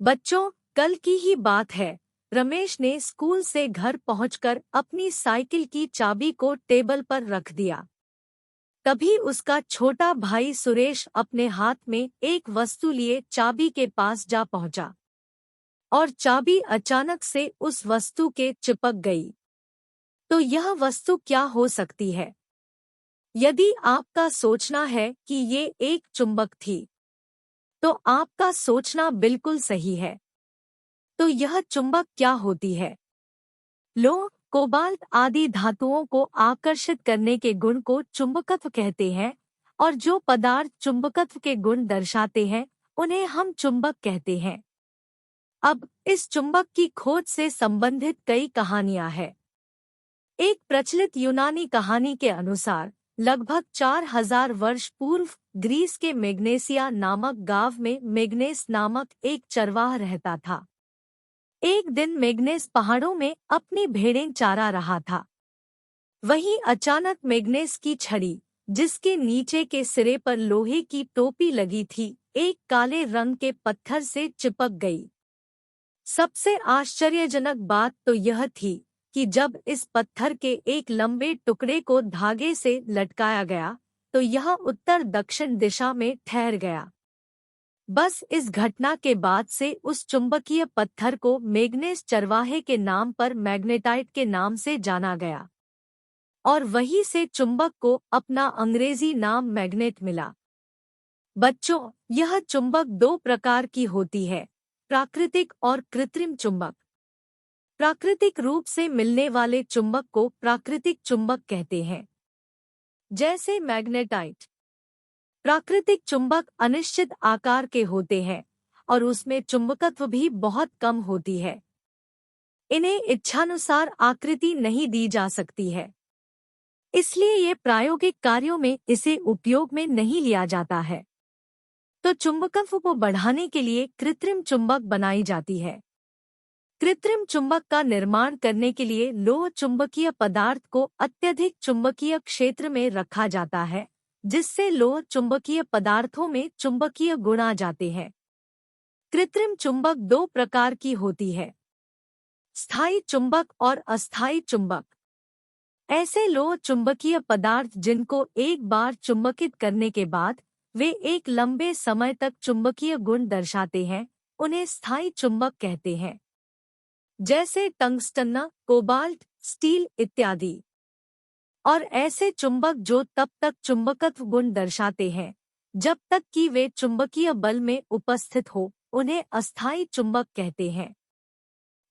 बच्चों, कल की ही बात है। रमेश ने स्कूल से घर पहुंचकर अपनी साइकिल की चाबी को टेबल पर रख दिया। तभी उसका छोटा भाई सुरेश अपने हाथ में एक वस्तु लिए चाबी के पास जा पहुंचा और चाबी अचानक से उस वस्तु के चिपक गई। तो यह वस्तु क्या हो सकती है? यदि आपका सोचना है कि ये एक चुंबक थी, तो आपका सोचना बिल्कुल सही है। तो यह चुंबक क्या होती है? लोह, कोबाल्ट आदि धातुओं को आकर्षित करने के गुण को चुंबकत्व कहते हैं और जो पदार्थ चुंबकत्व के गुण दर्शाते हैं उन्हें हम चुंबक कहते हैं। अब इस चुंबक की खोज से संबंधित कई कहानियां हैं। एक प्रचलित यूनानी कहानी के अनुसार लगभग 4000 वर्ष पूर्व ग्रीस के मेग्नेसिया नामक गांव में मेग्नेस नामक एक चरवाह रहता था। एक दिन मेग्नेस पहाड़ों में अपनी भेड़ें चारा रहा था। वहीं अचानक मेग्नेस की छड़ी, जिसके नीचे के सिरे पर लोहे की टोपी लगी थी, एक काले रंग के पत्थर से चिपक गई। सबसे आश्चर्यजनक बात तो यह थी कि जब इस पत्थर के एक लंबे टुकड़े को धागे से लटकाया गया तो यह उत्तर दक्षिण दिशा में ठहर गया। बस इस घटना के बाद से उस चुंबकीय पत्थर को मेग्नेस चरवाहे के नाम पर मैग्नेटाइट के नाम से जाना गया और वहीं से चुंबक को अपना अंग्रेजी नाम मैग्नेट मिला। बच्चों, यह चुंबक दो प्रकार की होती है, प्राकृतिक और कृत्रिम चुंबक। प्राकृतिक रूप से मिलने वाले चुंबक को प्राकृतिक चुंबक कहते हैं, जैसे मैग्नेटाइट। प्राकृतिक चुंबक अनिश्चित आकार के होते हैं और उसमें चुंबकत्व भी बहुत कम होती है। इन्हें इच्छानुसार आकृति नहीं दी जा सकती है, इसलिए ये प्रायोगिक कार्यों में इसे उपयोग में नहीं लिया जाता है। तो चुंबकत्व को बढ़ाने के लिए कृत्रिम चुंबक बनाई जाती है। कृत्रिम चुंबक का निर्माण करने के लिए लोह चुंबकीय पदार्थ को अत्यधिक चुंबकीय क्षेत्र में रखा जाता है, जिससे लोह चुंबकीय पदार्थों में चुंबकीय गुण आ जाते हैं। कृत्रिम चुंबक दो प्रकार की होती है, स्थायी चुंबक और अस्थायी चुंबक। ऐसे लोह चुंबकीय पदार्थ जिनको एक बार चुंबकित करने के बाद वे एक लंबे समय तक चुंबकीय गुण दर्शाते हैं, उन्हें स्थायी चुंबक कहते हैं, जैसे टंगस्टन, कोबाल्ट, स्टील इत्यादि। और ऐसे चुंबक जो तब तक चुंबकत्व गुण दर्शाते हैं जब तक कि वे चुंबकीय बल में उपस्थित हो, उन्हें अस्थायी चुंबक कहते हैं।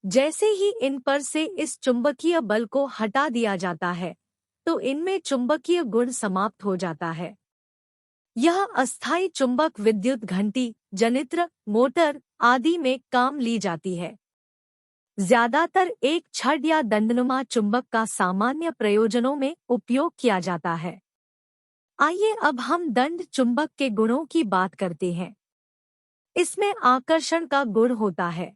जैसे ही इन पर से इस चुंबकीय बल को हटा दिया जाता है तो इनमें चुंबकीय गुण समाप्त हो जाता है। यह अस्थायी चुंबक विद्युत घंटी, जनित्र, मोटर आदि में काम ली जाती है। ज्यादातर एक छड़ या दंडनुमा चुंबक का सामान्य प्रयोजनों में उपयोग किया जाता है। आइए अब हम दंड चुंबक के गुणों की बात करते हैं। इसमें आकर्षण का गुण होता है।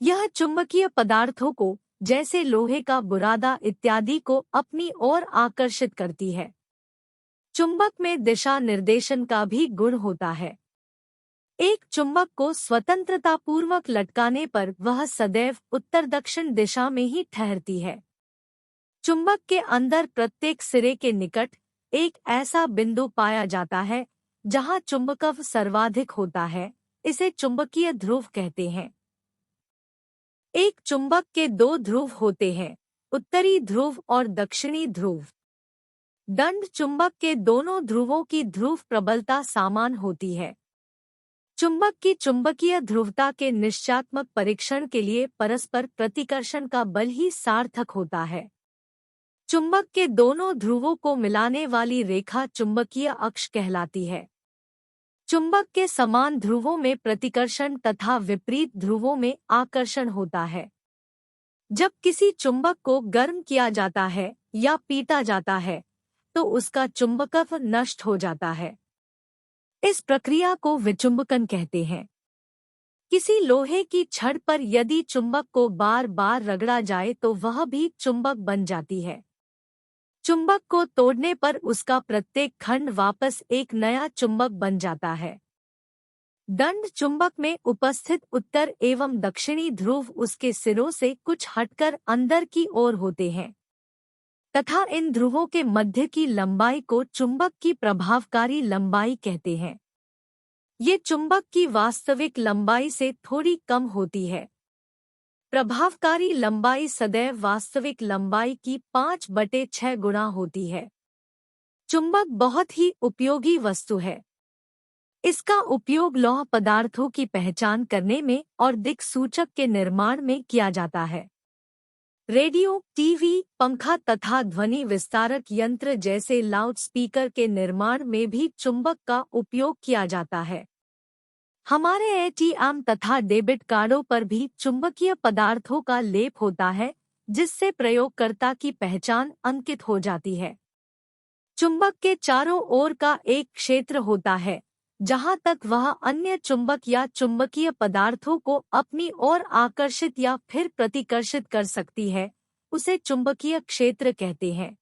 यह चुंबकीय पदार्थों को, जैसे लोहे का बुरादा इत्यादि को अपनी ओर आकर्षित करती है। चुंबक में दिशा निर्देशन का भी गुण होता है। एक चुंबक को स्वतंत्रतापूर्वक लटकाने पर वह सदैव उत्तर दक्षिण दिशा में ही ठहरती है। चुंबक के अंदर प्रत्येक सिरे के निकट एक ऐसा बिंदु पाया जाता है जहां चुंबकत्व सर्वाधिक होता है, इसे चुंबकीय ध्रुव कहते हैं। एक चुंबक के दो ध्रुव होते हैं, उत्तरी ध्रुव और दक्षिणी ध्रुव। दंड चुंबक के दोनों ध्रुवों की ध्रुव प्रबलता समान होती है। चुंबक की चुंबकीय ध्रुवता के निश्चयात्मक परीक्षण के लिए परस्पर प्रतिकर्षण का बल ही सार्थक होता है। चुंबक के दोनों ध्रुवों को मिलाने वाली रेखा चुंबकीय अक्ष कहलाती है। चुंबक के समान ध्रुवों में प्रतिकर्षण तथा विपरीत ध्रुवों में आकर्षण होता है। जब किसी चुंबक को गर्म किया जाता है या पीटा जाता है तो उसका चुंबकत्व नष्ट हो जाता है। इस प्रक्रिया को विचुंबकन कहते हैं। किसी लोहे की छड़ पर यदि चुंबक को बार बार रगड़ा जाए तो वह भी चुंबक बन जाती है। चुंबक को तोड़ने पर उसका प्रत्येक खंड वापस एक नया चुंबक बन जाता है। दंड चुंबक में उपस्थित उत्तर एवं दक्षिणी ध्रुव उसके सिरों से कुछ हटकर अंदर की ओर होते हैं तथा इन ध्रुवों के मध्य की लंबाई को चुंबक की प्रभावकारी लंबाई कहते हैं। ये चुंबक की वास्तविक लंबाई से थोड़ी कम होती है। प्रभावकारी लंबाई सदैव वास्तविक लंबाई की 5/6 गुना होती है। चुंबक बहुत ही उपयोगी वस्तु है। इसका उपयोग लौह पदार्थों की पहचान करने में और दिक्सूचक के निर्माण में किया जाता है। रेडियो, टीवी, पंखा तथा ध्वनि विस्तारक यंत्र जैसे लाउडस्पीकर के निर्माण में भी चुंबक का उपयोग किया जाता है। हमारे एटीएम तथा डेबिट कार्डों पर भी चुंबकीय पदार्थों का लेप होता है, जिससे प्रयोगकर्ता की पहचान अंकित हो जाती है। चुंबक के चारों ओर का एक क्षेत्र होता है, जहां तक वह अन्य चुंबक या चुंबकीय पदार्थों को अपनी ओर आकर्षित या फिर प्रतिकर्षित कर सकती है, उसे चुंबकीय क्षेत्र कहते हैं।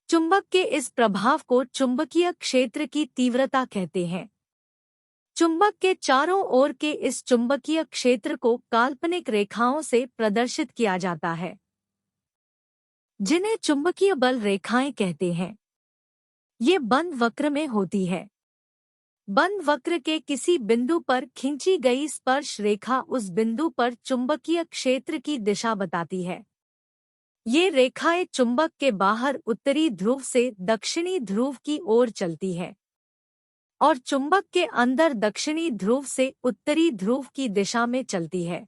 चुंबक के इस प्रभाव को चुंबकीय क्षेत्र की तीव्रता कहते हैं। चुंबक के चारों ओर के इस चुंबकीय क्षेत्र को काल्पनिक रेखाओं से प्रदर्शित किया जाता है, जिन्हें चुंबकीय बल रेखाएं कहते हैं। ये बंद वक्र में होती है। बंद वक्र के किसी बिंदु पर खींची गई स्पर्श रेखा उस बिंदु पर चुंबकीय क्षेत्र की दिशा बताती है। ये रेखाएं चुंबक के बाहर उत्तरी ध्रुव से दक्षिणी ध्रुव की ओर चलती है और चुंबक के अंदर दक्षिणी ध्रुव से उत्तरी ध्रुव की दिशा में चलती है।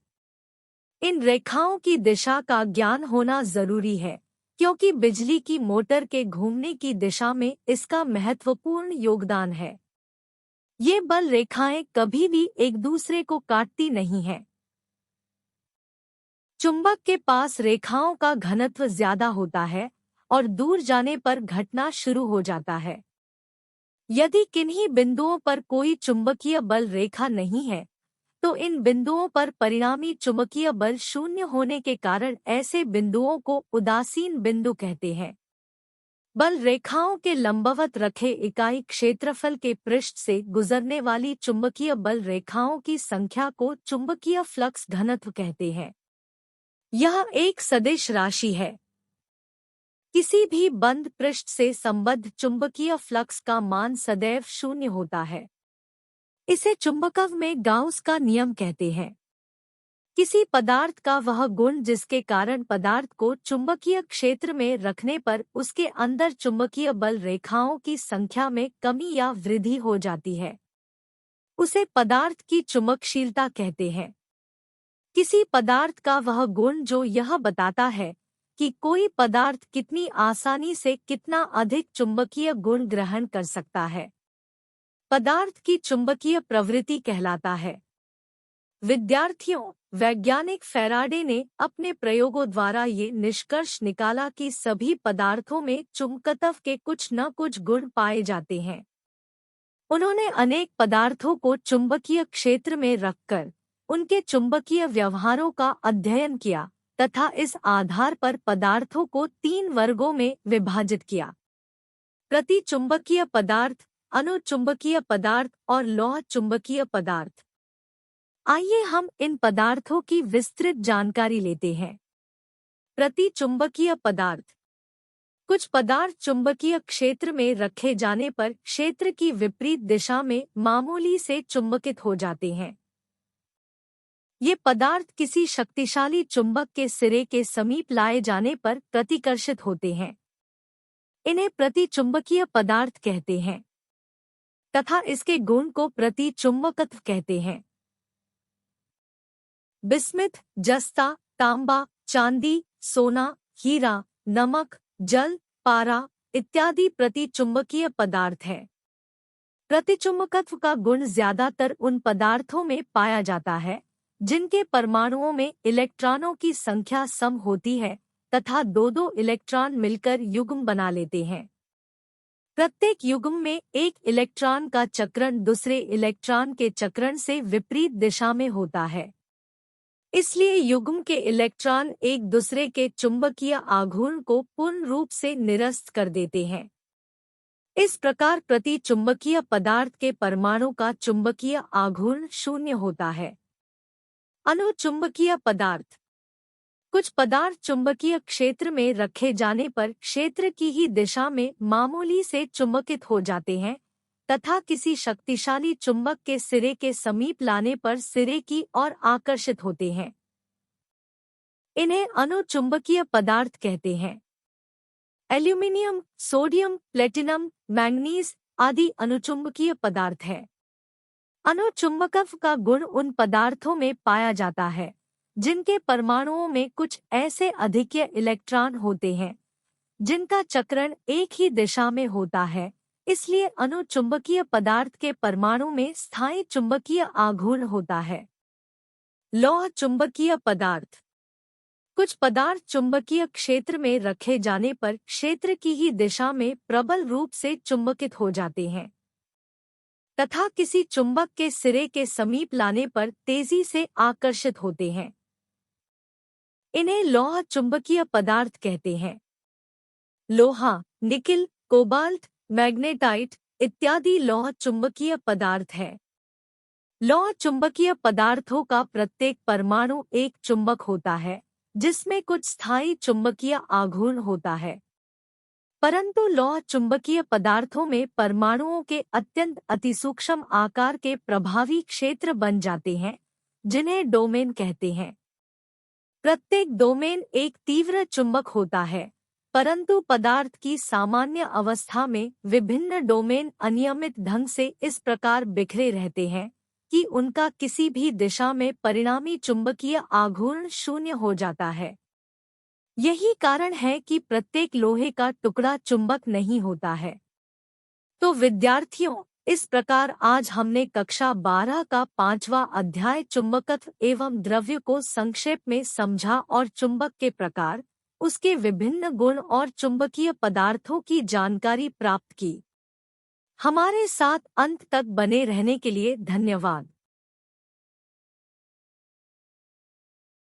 इन रेखाओं की दिशा का ज्ञान होना जरूरी है, क्योंकि बिजली की मोटर के घूमने की दिशा में इसका महत्वपूर्ण योगदान है। ये बल रेखाएं कभी भी एक दूसरे को काटती नहीं हैं। चुंबक के पास रेखाओं का घनत्व ज्यादा होता है और दूर जाने पर घटना शुरू हो जाता है। यदि किन्हीं बिंदुओं पर कोई चुंबकीय बल रेखा नहीं है, तो इन बिंदुओं पर परिणामी चुंबकीय बल शून्य होने के कारण ऐसे बिंदुओं को उदासीन बिंदु कहते हैं। बल रेखाओं के लंबवत रखे इकाई क्षेत्रफल के पृष्ठ से गुजरने वाली चुंबकीय बल रेखाओं की संख्या को चुंबकीय फ्लक्स घनत्व कहते हैं। यह एक सदिश राशि है। किसी भी बंद पृष्ठ से संबद्ध चुंबकीय फ्लक्स का मान सदैव शून्य होता है। इसे चुंबकत्व में गाउस का नियम कहते हैं। किसी पदार्थ का वह गुण जिसके कारण पदार्थ को चुंबकीय क्षेत्र में रखने पर उसके अंदर चुंबकीय बल रेखाओं की संख्या में कमी या वृद्धि हो जाती है, उसे पदार्थ की चुंबकशीलता कहते हैं। किसी पदार्थ का वह गुण जो यह बताता है कि कोई पदार्थ कितनी आसानी से कितना अधिक चुंबकीय गुण ग्रहण कर सकता है, पदार्थ की चुंबकीय प्रवृत्ति कहलाता है। विद्यार्थियों, वैज्ञानिक फैराडे ने अपने प्रयोगों द्वारा ये निष्कर्ष निकाला कि सभी पदार्थों में चुंबकत्व के कुछ न कुछ गुण पाए जाते हैं। उन्होंने अनेक पदार्थों को चुंबकीय क्षेत्र में रखकर उनके चुंबकीय व्यवहारों का अध्ययन किया तथा इस आधार पर पदार्थों को 3 वर्गों में विभाजित किया: प्रतिचुंबकीय पदार्थ, अनुचुंबकीय पदार्थ और लौह चुंबकीय पदार्थ। आइए हम इन पदार्थों की विस्तृत जानकारी लेते हैं। प्रतिचुंबकीय पदार्थ। कुछ पदार्थ चुंबकीय क्षेत्र में रखे जाने पर क्षेत्र की विपरीत दिशा में मामूली से चुंबकित हो जाते हैं। ये पदार्थ किसी शक्तिशाली चुंबक के सिरे के समीप लाए जाने पर प्रतिकर्षित होते हैं। इन्हें प्रतिचुंबकीय पदार्थ कहते हैं तथा इसके गुण को प्रतिचुंबकत्व कहते हैं। बिस्मिथ, जस्ता, तांबा, चांदी, सोना, हीरा, नमक, जल, पारा इत्यादि प्रतिचुंबकीय पदार्थ हैं। प्रतिचुंबकत्व का गुण ज्यादातर उन पदार्थों में पाया जाता है जिनके परमाणुओं में इलेक्ट्रॉनों की संख्या सम होती है तथा 2-2 इलेक्ट्रॉन मिलकर युग्म बना लेते हैं। प्रत्येक युग्म में एक इलेक्ट्रॉन का चक्रण दूसरे इलेक्ट्रॉन के चक्रण से विपरीत दिशा में होता है। इसलिए युग्म के इलेक्ट्रॉन एक दूसरे के चुंबकीय आघूर्ण को पूर्ण रूप से निरस्त कर देते हैं। इस प्रकार प्रति चुंबकीय पदार्थ के परमाणु का चुंबकीय आघूर्ण शून्य होता है। अनुचुंबकीय पदार्थ। कुछ पदार्थ चुंबकीय क्षेत्र में रखे जाने पर क्षेत्र की ही दिशा में मामूली से चुंबकित हो जाते हैं तथा किसी शक्तिशाली चुंबक के सिरे के समीप लाने पर सिरे की ओर आकर्षित होते हैं। इन्हें अनुचुंबकीय पदार्थ कहते हैं। एल्यूमिनियम, सोडियम, प्लेटिनम, मैंगनीज आदि अनुचुंबकीय पदार्थ हैं। अनुचुंबकत्व का गुण उन पदार्थों में पाया जाता है जिनके परमाणुओं में कुछ ऐसे अधिक्य इलेक्ट्रॉन होते हैं जिनका चक्रण एक ही दिशा में होता है, इसलिए अनुचुंबकीय पदार्थ के परमाणु में स्थायी चुंबकीय आघूर्ण होता है। लौह चुंबकीय पदार्थ। कुछ पदार्थ चुंबकीय क्षेत्र में रखे जाने पर क्षेत्र की ही दिशा में प्रबल रूप से चुंबकित हो जाते हैं तथा किसी चुंबक के सिरे के समीप लाने पर तेजी से आकर्षित होते हैं। इन्हें लौह चुंबकीय पदार्थ कहते हैं। लोहा, निकिल, कोबाल्ट, मैग्नेटाइट इत्यादि लौह चुंबकीय पदार्थ हैं। लौह चुंबकीय पदार्थों का प्रत्येक परमाणु एक चुंबक होता है जिसमें कुछ स्थायी चुंबकीय आघूर्ण होता है, परंतु लौह चुंबकीय पदार्थों में परमाणुओं के अत्यंत अतिसूक्ष्म आकार के प्रभावी क्षेत्र बन जाते हैं जिन्हें डोमेन कहते हैं। प्रत्येक डोमेन एक तीव्र चुंबक होता है, परंतु पदार्थ की सामान्य अवस्था में विभिन्न डोमेन अनियमित ढंग से इस प्रकार बिखरे रहते हैं कि उनका किसी भी दिशा में परिणामी चुंबकीय आघूर्ण शून्य हो जाता है। यही कारण है कि प्रत्येक लोहे का टुकड़ा चुंबक नहीं होता है। तो विद्यार्थियों, इस प्रकार आज हमने कक्षा 12 का 5वां अध्याय चुंबकत्व एवं द्रव्य को संक्षेप में समझा और चुंबक के प्रकार, उसके विभिन्न गुण और चुंबकीय पदार्थों की जानकारी प्राप्त की। हमारे साथ अंत तक बने रहने के लिए धन्यवाद।